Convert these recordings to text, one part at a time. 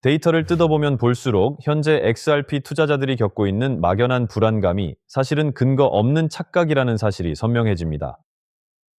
데이터를 뜯어보면 볼수록 현재 XRP 투자자들이 겪고 있는 막연한 불안감이 사실은 근거 없는 착각이라는 사실이 선명해집니다.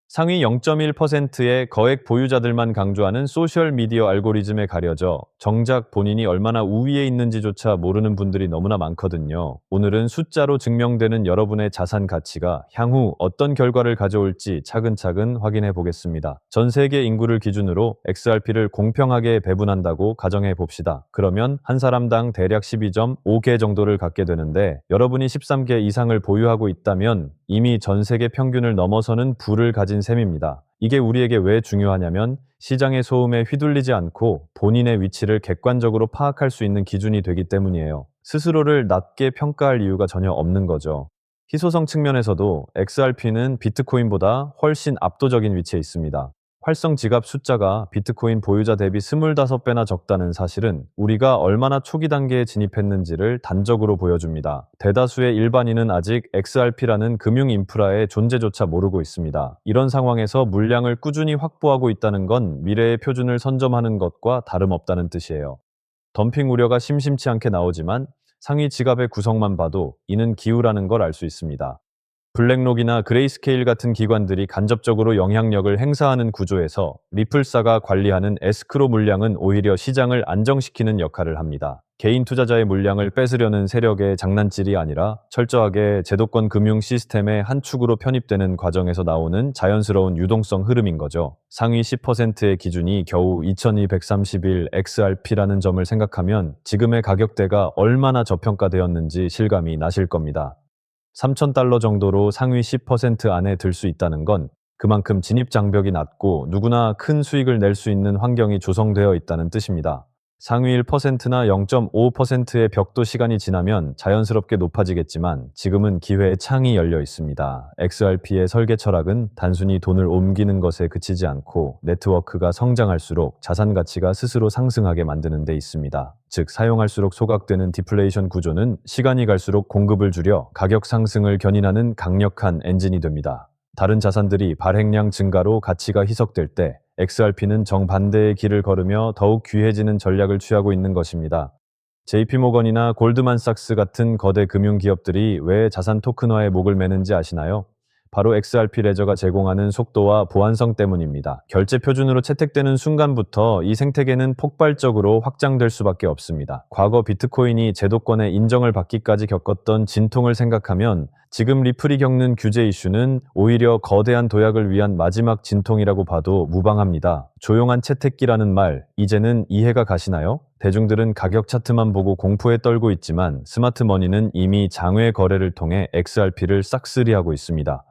상위 0.1%의 거액 보유자들만 강조하는 소셜미디어 알고리즘에 가려져 정작 본인이 얼마나 우위에 있는지조차 모르는 분들이 너무나 많거든요. 오늘은 숫자로 증명되는 여러분의 자산 가치가 향후 어떤 결과를 가져올지 차근차근 확인해 보겠습니다. 전 세계 인구를 기준으로 XRP를 공평하게 배분한다고 가정해 봅시다. 그러면 한 사람당 대략 12.5개 정도를 갖게 되는데, 여러분이 13개 이상을 보유하고 있다면 이미 전 세계 평균을 넘어서는 부를 가진 셈입니다. 이게 우리에게 왜 중요하냐면 시장의 소음에 휘둘리지 않고 본인의 위치를 객관적으로 파악할 수 있는 기준이 되기 때문이에요. 스스로를 낮게 평가할 이유가 전혀 없는 거죠. 희소성 측면에서도 XRP는 비트코인보다 훨씬 압도적인 위치에 있습니다. 활성 지갑 숫자가 비트코인 보유자 대비 25배나 적다는 사실은 우리가 얼마나 초기 단계에 진입했는지를 단적으로 보여줍니다. 대다수의 일반인은 아직 XRP라는 금융 인프라의 존재조차 모르고 있습니다. 이런 상황에서 물량을 꾸준히 확보하고 있다는 건 미래의 표준을 선점하는 것과 다름없다는 뜻이에요. 덤핑 우려가 심심치 않게 나오지만 상위 지갑의 구성만 봐도 이는 기우라는 걸 알 수 있습니다. 블랙록이나 그레이스케일 같은 기관들이 간접적으로 영향력을 행사하는 구조에서 리플사가 관리하는 에스크로 물량은 오히려 시장을 안정시키는 역할을 합니다. 개인 투자자의 물량을 뺏으려는 세력의 장난질이 아니라 철저하게 제도권 금융 시스템의 한 축으로 편입되는 과정에서 나오는 자연스러운 유동성 흐름인 거죠. 상위 10%의 기준이 겨우 2231 XRP라는 점을 생각하면 지금의 가격대가 얼마나 저평가되었는지 실감이 나실 겁니다. $3,000 정도로 상위 10% 안에 들 수 있다는 건 그만큼 진입 장벽이 낮고 누구나 큰 수익을 낼 수 있는 환경이 조성되어 있다는 뜻입니다. 상위 1%나 0.5%의 벽도 시간이 지나면 자연스럽게 높아지겠지만 지금은 기회의 창이 열려 있습니다. XRP의 설계 철학은 단순히 돈을 옮기는 것에 그치지 않고 네트워크가 성장할수록 자산 가치가 스스로 상승하게 만드는 데 있습니다. 즉, 사용할수록 소각되는 디플레이션 구조는 시간이 갈수록 공급을 줄여 가격 상승을 견인하는 강력한 엔진이 됩니다. 다른 자산들이 발행량 증가로 가치가 희석될 때 XRP는 정반대의 길을 걸으며 더욱 귀해지는 전략을 취하고 있는 것입니다. JP모건이나 골드만삭스 같은 거대 금융 기업들이 왜 자산 토큰화에 목을 매는지 아시나요? 바로 XRP 레저가 제공하는 속도와 보안성 때문입니다. 결제 표준으로 채택되는 순간부터 이 생태계는 폭발적으로 확장될 수밖에 없습니다. 과거 비트코인이 제도권의 인정을 받기까지 겪었던 진통을 생각하면 지금 리플이 겪는 규제 이슈는 오히려 거대한 도약을 위한 마지막 진통이라고 봐도 무방합니다. 조용한 채택기라는 말, 이제는 이해가 가시나요? 대중들은 가격 차트만 보고 공포에 떨고 있지만 스마트머니는 이미 장외 거래를 통해 XRP를 싹쓸이하고 있습니다.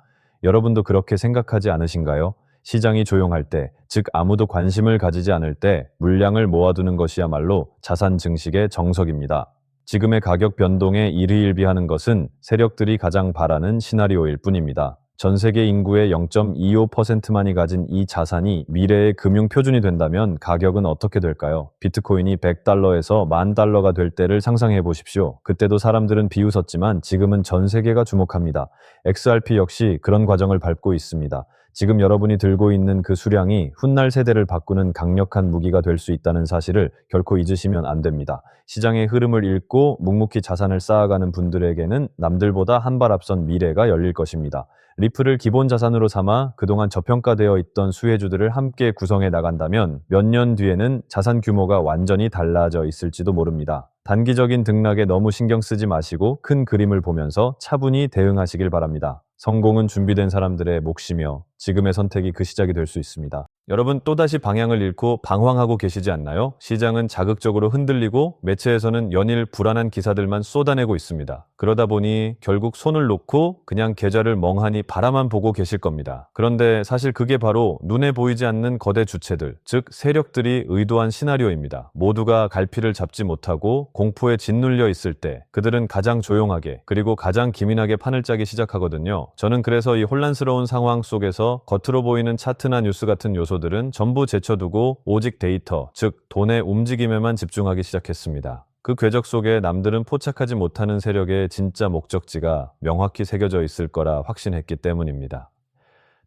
여러분도 그렇게 생각하지 않으신가요? 시장이 조용할 때, 즉 아무도 관심을 가지지 않을 때 물량을 모아두는 것이야말로 자산 증식의 정석입니다. 지금의 가격 변동에 일희일비하는 것은 세력들이 가장 바라는 시나리오일 뿐입니다. 전 세계 인구의 0.25%만이 가진 이 자산이 미래의 금융 표준이 된다면 가격은 어떻게 될까요? 비트코인이 $100에서 $10,000가 될 때를 상상해 보십시오. 그때도 사람들은 비웃었지만 지금은 전 세계가 주목합니다. XRP 역시 그런 과정을 밟고 있습니다. 지금 여러분이 들고 있는 그 수량이 훗날 세대를 바꾸는 강력한 무기가 될 수 있다는 사실을 결코 잊으시면 안 됩니다. 시장의 흐름을 읽고 묵묵히 자산을 쌓아가는 분들에게는 남들보다 한 발 앞선 미래가 열릴 것입니다. 리플을 기본 자산으로 삼아 그동안 저평가되어 있던 수혜주들을 함께 구성해 나간다면 몇 년 뒤에는 자산 규모가 완전히 달라져 있을지도 모릅니다. 단기적인 등락에 너무 신경 쓰지 마시고 큰 그림을 보면서 차분히 대응하시길 바랍니다. 성공은 준비된 사람들의 몫이며 지금의 선택이 그 시작이 될 수 있습니다. 여러분, 또다시 방향을 잃고 방황하고 계시지 않나요? 시장은 자극적으로 흔들리고 매체에서는 연일 불안한 기사들만 쏟아내고 있습니다. 그러다 보니 결국 손을 놓고 그냥 계좌를 멍하니 바라만 보고 계실 겁니다. 그런데 사실 그게 바로 눈에 보이지 않는 거대 주체들, 즉 세력들이 의도한 시나리오입니다. 모두가 갈피를 잡지 못하고 공포에 짓눌려 있을 때 그들은 가장 조용하게 그리고 가장 기민하게 판을 짜기 시작하거든요. 저는 그래서 이 혼란스러운 상황 속에서 겉으로 보이는 차트나 뉴스 같은 요소들은 전부 제쳐두고 오직 데이터, 즉 돈의 움직임에만 집중하기 시작했습니다. 그 궤적 속에 남들은 포착하지 못하는 세력의 진짜 목적지가 명확히 새겨져 있을 거라 확신했기 때문입니다.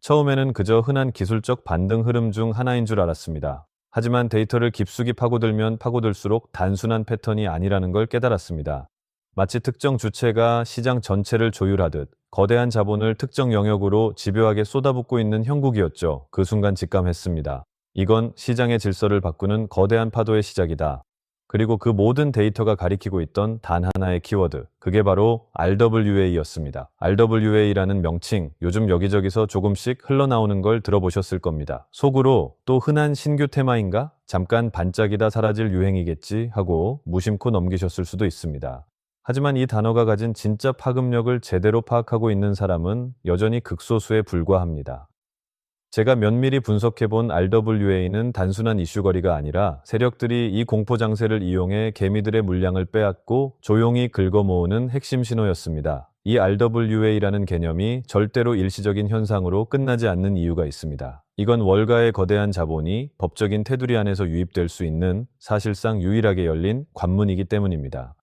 처음에는 그저 흔한 기술적 반등 흐름 중 하나인 줄 알았습니다. 하지만 데이터를 깊숙이 파고들면 파고들수록 단순한 패턴이 아니라는 걸 깨달았습니다. 마치 특정 주체가 시장 전체를 조율하듯 거대한 자본을 특정 영역으로 집요하게 쏟아붓고 있는 형국이었죠. 그 순간 직감했습니다. 이건 시장의 질서를 바꾸는 거대한 파도의 시작이다. 그리고 그 모든 데이터가 가리키고 있던 단 하나의 키워드, 그게 바로 RWA였습니다. RWA라는 명칭, 요즘 여기저기서 조금씩 흘러나오는 걸 들어보셨을 겁니다. 속으로 또 흔한 신규 테마인가? 잠깐 반짝이다 사라질 유행이겠지 하고 무심코 넘기셨을 수도 있습니다. 하지만 이 단어가 가진 진짜 파급력을 제대로 파악하고 있는 사람은 여전히 극소수에 불과합니다. 제가 면밀히 분석해본 RWA는 단순한 이슈거리가 아니라 세력들이 이 공포 장세를 이용해 개미들의 물량을 빼앗고 조용히 긁어모으는 핵심 신호였습니다. 이 RWA라는 개념이 절대로 일시적인 현상으로 끝나지 않는 이유가 있습니다. 이건 월가의 거대한 자본이 법적인 테두리 안에서 유입될 수 있는 사실상 유일하게 열린 관문이기 때문입니다.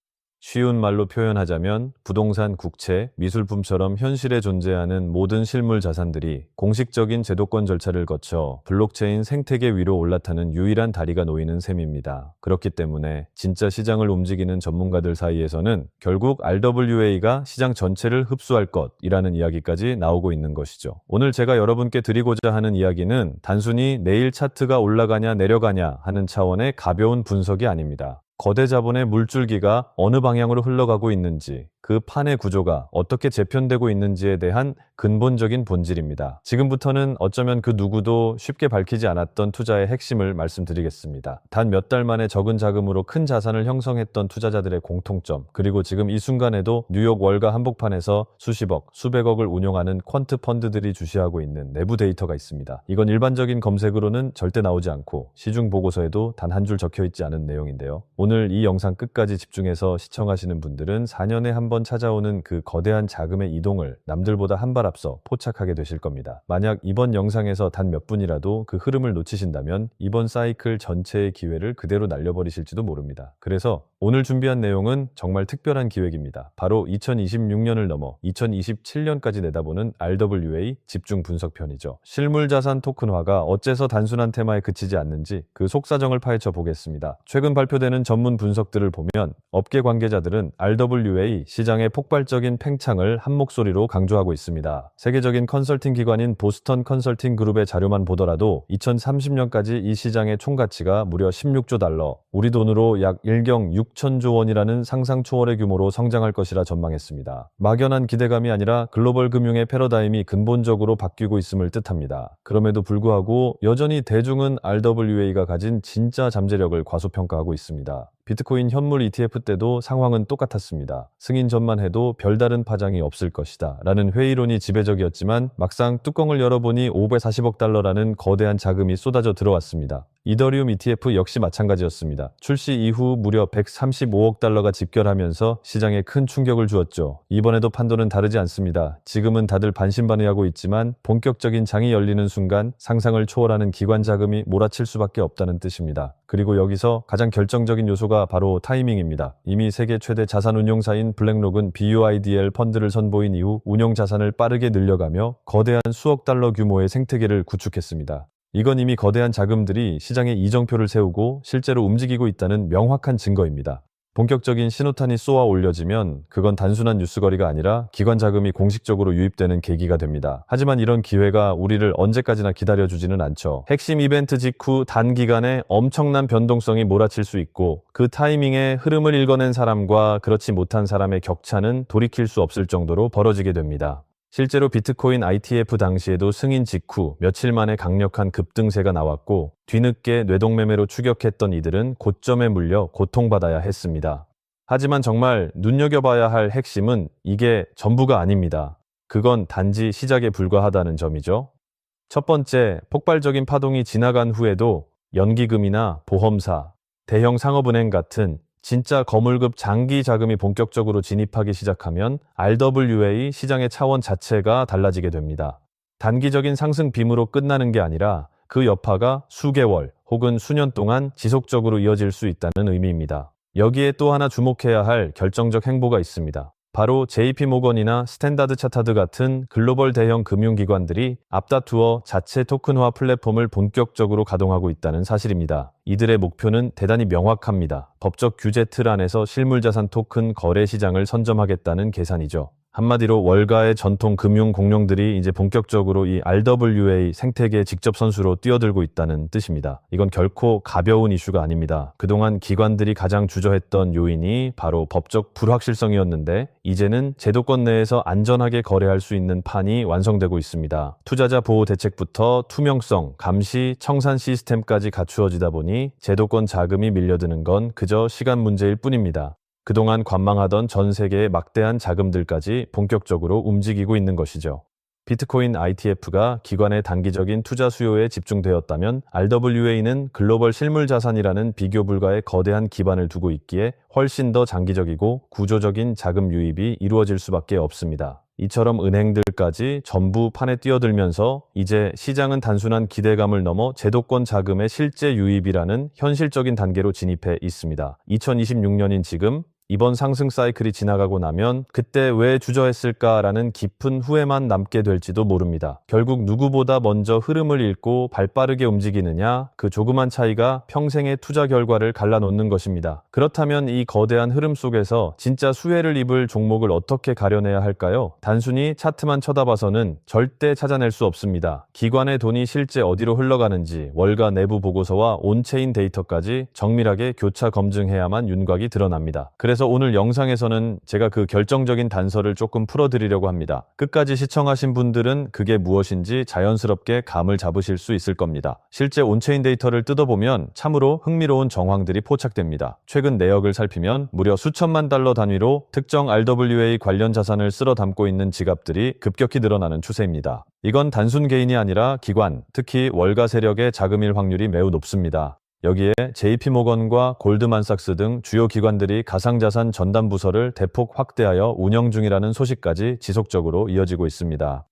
쉬운 말로 표현하자면 부동산, 국채, 미술품처럼 현실에 존재하는 모든 실물 자산들이 공식적인 제도권 절차를 거쳐 블록체인 생태계 위로 올라타는 유일한 다리가 놓이는 셈입니다. 그렇기 때문에 진짜 시장을 움직이는 전문가들 사이에서는 결국 RWA가 시장 전체를 흡수할 것이라는 이야기까지 나오고 있는 것이죠. 오늘 제가 여러분께 드리고자 하는 이야기는 단순히 내일 차트가 올라가냐 내려가냐 하는 차원의 가벼운 분석이 아닙니다. 거대 자본의 물줄기가 어느 방향으로 흘러가고 있는지, 그 판의 구조가 어떻게 재편되고 있는지에 대한 근본적인 본질입니다. 지금부터는 어쩌면 그 누구도 쉽게 밝히지 않았던 투자의 핵심을 말씀드리겠습니다. 단 몇 달 만에 적은 자금으로 큰 자산을 형성했던 투자자들의 공통점, 그리고 지금 이 순간에도 뉴욕 월가 한복판에서 수십억, 수백억을 운용하는 퀀트 펀드들이 주시하고 있는 내부 데이터가 있습니다. 이건 일반적인 검색으로는 절대 나오지 않고 시중 보고서에도 단 한 줄 적혀 있지 않은 내용인데요. 오늘 이 영상 끝까지 집중해서 시청하시는 분들은 4년에 한 번 찾아오는 그 거대한 자금의 이동을 남들보다 한 발 앞서 포착하게 되실 겁니다. 만약 이번 영상에서 단 몇 분이라도 그 흐름을 놓치신다면 이번 사이클 전체의 기회를 그대로 날려버리실지도 모릅니다. 그래서 오늘 준비한 내용은 정말 특별한 기획입니다. 바로 2026년을 넘어 2027년까지 내다보는 RWA 집중 분석편이죠. 실물자산 토큰화가 어째서 단순한 테마에 그치지 않는지 그 속사정을 파헤쳐 보겠습니다. 최근 발표되는 전문 분석들을 보면 업계 관계자들은 RWA 시장의 폭발적인 팽창을 한 목소리로 강조하고 있습니다. 세계적인 컨설팅 기관인 보스턴 컨설팅 그룹의 자료만 보더라도 2030년까지 이 시장의 총가치가 무려 16조 달러, 우리 돈으로 약 1경 6천조 원이라는 상상 초월의 규모로 성장할 것이라 전망했습니다. 막연한 기대감이 아니라 글로벌 금융의 패러다임이 근본적으로 바뀌고 있음을 뜻합니다. 그럼에도 불구하고 여전히 대중은 RWA가 가진 진짜 잠재력을 과소평가하고 있습니다. 비트코인 현물 ETF 때도 상황은 똑같았습니다. 승인 전만 해도 별다른 파장이 없을 것이다 라는 회의론이 지배적이었지만 막상 뚜껑을 열어보니 540억 달러라는 거대한 자금이 쏟아져 들어왔습니다. 이더리움 ETF 역시 마찬가지였습니다. 출시 이후 무려 135억 달러가 집결하면서 시장에 큰 충격을 주었죠. 이번에도 판도는 다르지 않습니다. 지금은 다들 반신반의하고 있지만 본격적인 장이 열리는 순간 상상을 초월하는 기관 자금이 몰아칠 수밖에 없다는 뜻입니다. 그리고 여기서 가장 결정적인 요소가 바로 타이밍입니다. 이미 세계 최대 자산 운용사인 블랙록은 BUIDL 펀드를 선보인 이후 운용 자산을 빠르게 늘려가며 거대한 수억 달러 규모의 생태계를 구축했습니다. 이건 이미 거대한 자금들이 시장에 이정표를 세우고 실제로 움직이고 있다는 명확한 증거입니다. 본격적인 신호탄이 쏘아 올려지면 그건 단순한 뉴스거리가 아니라 기관 자금이 공식적으로 유입되는 계기가 됩니다. 하지만 이런 기회가 우리를 언제까지나 기다려주지는 않죠. 핵심 이벤트 직후 단기간에 엄청난 변동성이 몰아칠 수 있고 그 타이밍에 흐름을 읽어낸 사람과 그렇지 못한 사람의 격차는 돌이킬 수 없을 정도로 벌어지게 됩니다. 실제로 비트코인 ITF 당시에도 승인 직후 며칠 만에 강력한 급등세가 나왔고 뒤늦게 뇌동매매로 추격했던 이들은 고점에 물려 고통받아야 했습니다. 하지만 정말 눈여겨봐야 할 핵심은 이게 전부가 아닙니다. 그건 단지 시작에 불과하다는 점이죠. 첫 번째, 폭발적인 파동이 지나간 후에도 연기금이나 보험사, 대형 상업은행 같은 진짜 거물급 장기 자금이 본격적으로 진입하기 시작하면 RWA 시장의 차원 자체가 달라지게 됩니다. 단기적인 상승 빔으로 끝나는 게 아니라 그 여파가 수개월 혹은 수년 동안 지속적으로 이어질 수 있다는 의미입니다. 여기에 또 하나 주목해야 할 결정적 행보가 있습니다. 바로 JP모건이나 스탠다드 차타드 같은 글로벌 대형 금융기관들이 앞다투어 자체 토큰화 플랫폼을 본격적으로 가동하고 있다는 사실입니다. 이들의 목표는 대단히 명확합니다. 법적 규제 틀 안에서 실물자산 토큰 거래 시장을 선점하겠다는 계산이죠. 한마디로 월가의 전통 금융 공룡들이 이제 본격적으로 이 RWA 생태계에 직접 선수로 뛰어들고 있다는 뜻입니다. 이건 결코 가벼운 이슈가 아닙니다. 그동안 기관들이 가장 주저했던 요인이 바로 법적 불확실성이었는데 이제는 제도권 내에서 안전하게 거래할 수 있는 판이 완성되고 있습니다. 투자자 보호 대책부터 투명성, 감시, 청산 시스템까지 갖추어지다 보니 제도권 자금이 밀려드는 건 그저 시간 문제일 뿐입니다. 그동안 관망하던 전 세계의 막대한 자금들까지 본격적으로 움직이고 있는 것이죠. 비트코인 ITF가 기관의 단기적인 투자 수요에 집중되었다면 RWA는 글로벌 실물 자산이라는 비교 불가의 거대한 기반을 두고 있기에 훨씬 더 장기적이고 구조적인 자금 유입이 이루어질 수밖에 없습니다. 이처럼 은행들까지 전부 판에 뛰어들면서 이제 시장은 단순한 기대감을 넘어 제도권 자금의 실제 유입이라는 현실적인 단계로 진입해 있습니다. 2026년인 지금 이번 상승 사이클이 지나가고 나면 그때 왜 주저했을까라는 깊은 후회만 남게 될지도 모릅니다. 결국 누구보다 먼저 흐름을 읽고 발빠르게 움직이느냐, 그 조그만 차이가 평생의 투자 결과를 갈라놓는 것입니다. 그렇다면 이 거대한 흐름 속에서 진짜 수혜를 입을 종목을 어떻게 가려내야 할까요? 단순히 차트만 쳐다봐서는 절대 찾아낼 수 없습니다. 기관의 돈이 실제 어디로 흘러가는지 월가 내부 보고서와 온체인 데이터까지 정밀하게 교차 검증해야만 윤곽이 드러납니다. 그래서 오늘 영상에서는 제가 그 결정적인 단서를 조금 풀어드리려고 합니다. 끝까지 시청하신 분들은 그게 무엇인지 자연스럽게 감을 잡으실 수 있을 겁니다. 실제 온체인 데이터를 뜯어보면 참으로 흥미로운 정황들이 포착됩니다. 최근 내역을 살피면 무려 수천만 달러 단위로 특정 RWA 관련 자산을 쓸어 담고 있는 지갑들이 급격히 늘어나는 추세입니다. 이건 단순 개인이 아니라 기관, 특히 월가 세력의 자금일 확률이 매우 높습니다. 여기에 JP모건과 골드만삭스 등 주요 기관들이 가상자산 전담 부서를 대폭 확대하여 운영 중이라는 소식까지 지속적으로 이어지고 있습니다.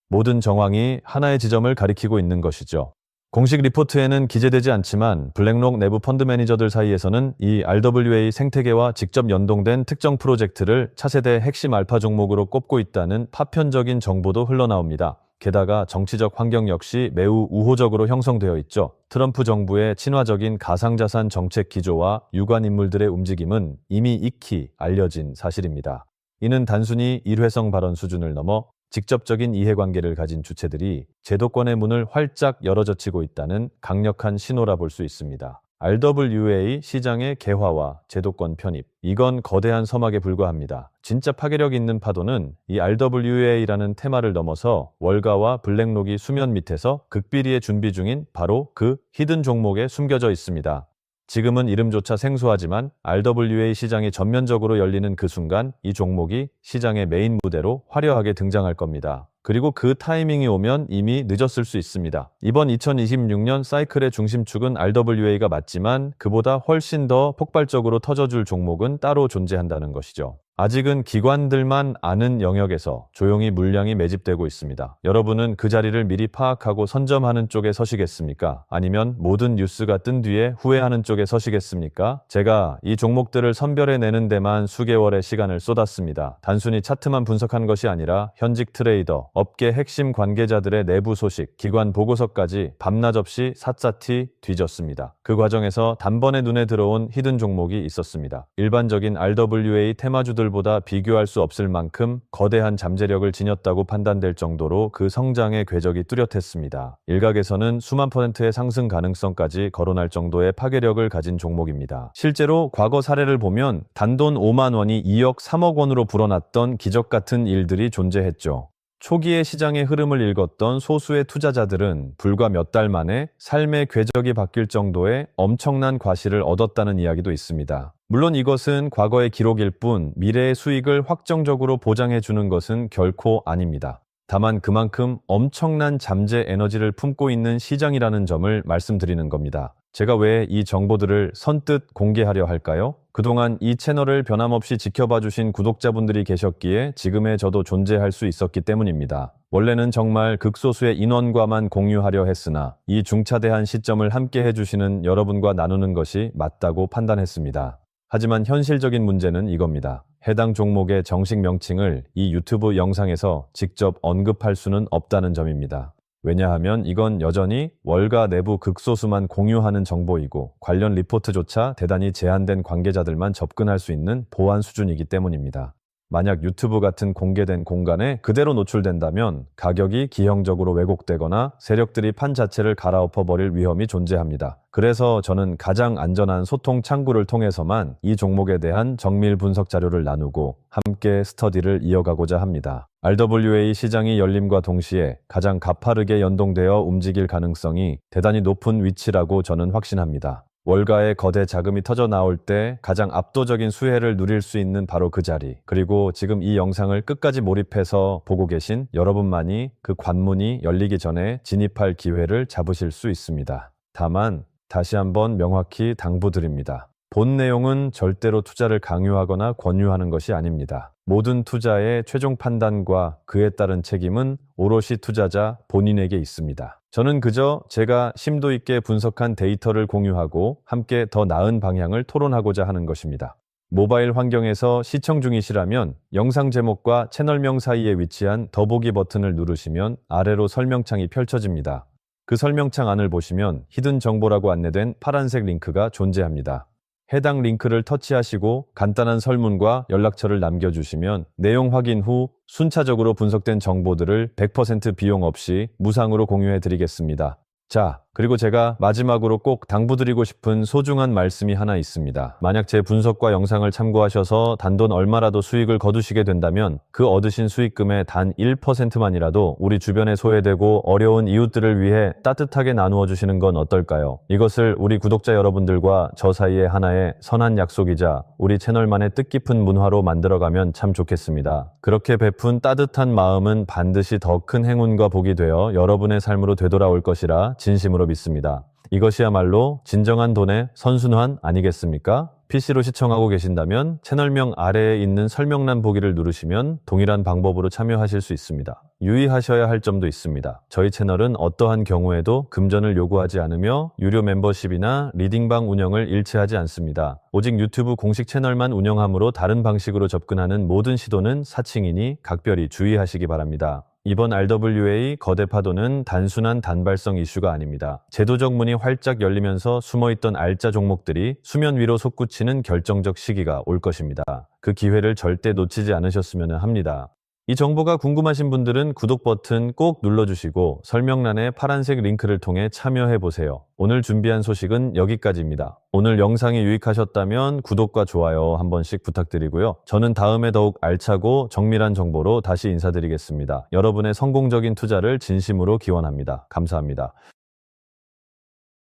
모든 정황이 하나의 지점을 가리키고 있는 것이죠. 공식 리포트에는 기재되지 않지만 블랙록 내부 펀드 매니저들 사이에서는 이 RWA 생태계와 직접 연동된 특정 프로젝트를 차세대 핵심 알파 종목으로 꼽고 있다는 파편적인 정보도 흘러나옵니다. 게다가 정치적 환경 역시 매우 우호적으로 형성되어 있죠. 트럼프 정부의 친화적인 가상자산 정책 기조와 유관 인물들의 움직임은 이미 익히 알려진 사실입니다. 이는 단순히 일회성 발언 수준을 넘어 직접적인 이해관계를 가진 주체들이 제도권의 문을 활짝 열어젖히고 있다는 강력한 신호라 볼 수 있습니다. RWA 시장의 개화와 제도권 편입, 이건 거대한 서막에 불과합니다. 진짜 파괴력 있는 파도는 이 RWA라는 테마를 넘어서 월가와 블랙록이 수면 밑에서 극비리에 준비 중인 바로 그 히든 종목에 숨겨져 있습니다. 지금은 이름조차 생소하지만 RWA 시장이 전면적으로 열리는 그 순간 이 종목이 시장의 메인 무대로 화려하게 등장할 겁니다. 그리고 그 타이밍이 오면 이미 늦었을 수 있습니다. 이번 2026년 사이클의 중심축은 RWA가 맞지만 그보다 훨씬 더 폭발적으로 터져줄 종목은 따로 존재한다는 것이죠. 아직은 기관들만 아는 영역에서 조용히 물량이 매집되고 있습니다. 여러분은 그 자리를 미리 파악하고 선점하는 쪽에 서시겠습니까? 아니면 모든 뉴스가 뜬 뒤에 후회하는 쪽에 서시겠습니까? 제가 이 종목들을 선별해내는 데만 수개월의 시간을 쏟았습니다. 단순히 차트만 분석한 것이 아니라 현직 트레이더, 업계 핵심 관계자들의 내부 소식, 기관 보고서까지 밤낮 없이 샅샅이 뒤졌습니다. 그 과정에서 단번에 눈에 들어온 히든 종목이 있었습니다. 일반적인 RWA 테마주들 보다 비교할 수 없을 만큼 거대한 잠재력을 지녔다고 판단될 정도로 그 성장의 궤적이 뚜렷했습니다. 일각에서는 수만 %의 상승 가능성까지 거론할 정도의 파괴력을 가진 종목입니다. 실제로 과거 사례를 보면 단돈 5만 원이 2억 3억 원으로 불어났던 기적 같은 일들이 존재했죠. 초기의 시장의 흐름을 읽었던 소수의 투자자들은 불과 몇 달 만에 삶의 궤적이 바뀔 정도의 엄청난 과실을 얻었다는 이야기도 있습니다. 물론 이것은 과거의 기록일 뿐 미래의 수익을 확정적으로 보장해 주는 것은 결코 아닙니다. 다만 그만큼 엄청난 잠재 에너지를 품고 있는 시장이라는 점을 말씀드리는 겁니다. 제가 왜 이 정보들을 선뜻 공개하려 할까요? 그동안 이 채널을 변함없이 지켜봐 주신 구독자분들이 계셨기에 지금의 저도 존재할 수 있었기 때문입니다. 원래는 정말 극소수의 인원과만 공유하려 했으나 이 중차대한 시점을 함께 해주시는 여러분과 나누는 것이 맞다고 판단했습니다. 하지만 현실적인 문제는 이겁니다. 해당 종목의 정식 명칭을 이 유튜브 영상에서 직접 언급할 수는 없다는 점입니다. 왜냐하면 이건 여전히 월가 내부 극소수만 공유하는 정보이고 관련 리포트조차 대단히 제한된 관계자들만 접근할 수 있는 보안 수준이기 때문입니다. 만약 유튜브 같은 공개된 공간에 그대로 노출된다면 가격이 기형적으로 왜곡되거나 세력들이 판 자체를 갈아엎어 버릴 위험이 존재합니다. 그래서 저는 가장 안전한 소통 창구를 통해서만 이 종목에 대한 정밀 분석 자료를 나누고 함께 스터디를 이어가고자 합니다. RWA 시장이 열림과 동시에 가장 가파르게 연동되어 움직일 가능성이 대단히 높은 위치라고 저는 확신합니다. 월가의 거대 자금이 터져 나올 때 가장 압도적인 수혜를 누릴 수 있는 바로 그 자리, 그리고 지금 이 영상을 끝까지 몰입해서 보고 계신 여러분만이 그 관문이 열리기 전에 진입할 기회를 잡으실 수 있습니다. 다만 다시 한번 명확히 당부드립니다. 본 내용은 절대로 투자를 강요하거나 권유하는 것이 아닙니다. 모든 투자의 최종 판단과 그에 따른 책임은 오롯이 투자자 본인에게 있습니다. 저는 그저 제가 심도 있게 분석한 데이터를 공유하고 함께 더 나은 방향을 토론하고자 하는 것입니다. 모바일 환경에서 시청 중이시라면 영상 제목과 채널명 사이에 위치한 더보기 버튼을 누르시면 아래로 설명창이 펼쳐집니다. 그 설명창 안을 보시면 히든 정보라고 안내된 파란색 링크가 존재합니다. 해당 링크를 터치하시고 간단한 설문과 연락처를 남겨주시면 내용 확인 후 순차적으로 분석된 정보들을 100% 비용 없이 무상으로 공유해 드리겠습니다. 자, 그리고 제가 마지막으로 꼭 당부드리고 싶은 소중한 말씀이 하나 있습니다. 만약 제 분석과 영상을 참고하셔서 단돈 얼마라도 수익을 거두시게 된다면 그 얻으신 수익금의 단 1%만이라도 우리 주변에 소외되고 어려운 이웃들을 위해 따뜻하게 나누어 주시는 건 어떨까요? 이것을 우리 구독자 여러분들과 저 사이의 하나의 선한 약속이자 우리 채널만의 뜻깊은 문화로 만들어가면 참 좋겠습니다. 그렇게 베푼 따뜻한 마음은 반드시 더 큰 행운과 복이 되어 여러분의 삶으로 되돌아올 것이라 진심으로 믿습니다. 이것이야말로 진정한 돈의 선순환 아니겠습니까? PC로 시청하고 계신다면 채널명 아래에 있는 설명란 보기를 누르시면 동일한 방법으로 참여하실 수 있습니다. 유의하셔야 할 점도 있습니다. 저희 채널은 어떠한 경우에도 금전을 요구하지 않으며 유료 멤버십이나 리딩방 운영을 일치하지 않습니다. 오직 유튜브 공식 채널만 운영하므로 다른 방식으로 접근하는 모든 시도는 사칭이니 각별히 주의하시기 바랍니다. 이번 RWA 거대 파도는 단순한 단발성 이슈가 아닙니다. 제도적 문이 활짝 열리면서 숨어있던 알짜 종목들이 수면 위로 솟구치는 결정적 시기가 올 것입니다. 그 기회를 절대 놓치지 않으셨으면 합니다. 이 정보가 궁금하신 분들은 구독 버튼 꼭 눌러주시고 설명란의 파란색 링크를 통해 참여해보세요. 오늘 준비한 소식은 여기까지입니다. 오늘 영상이 유익하셨다면 구독과 좋아요 한 번씩 부탁드리고요. 저는 다음에 더욱 알차고 정밀한 정보로 다시 인사드리겠습니다. 여러분의 성공적인 투자를 진심으로 기원합니다. 감사합니다.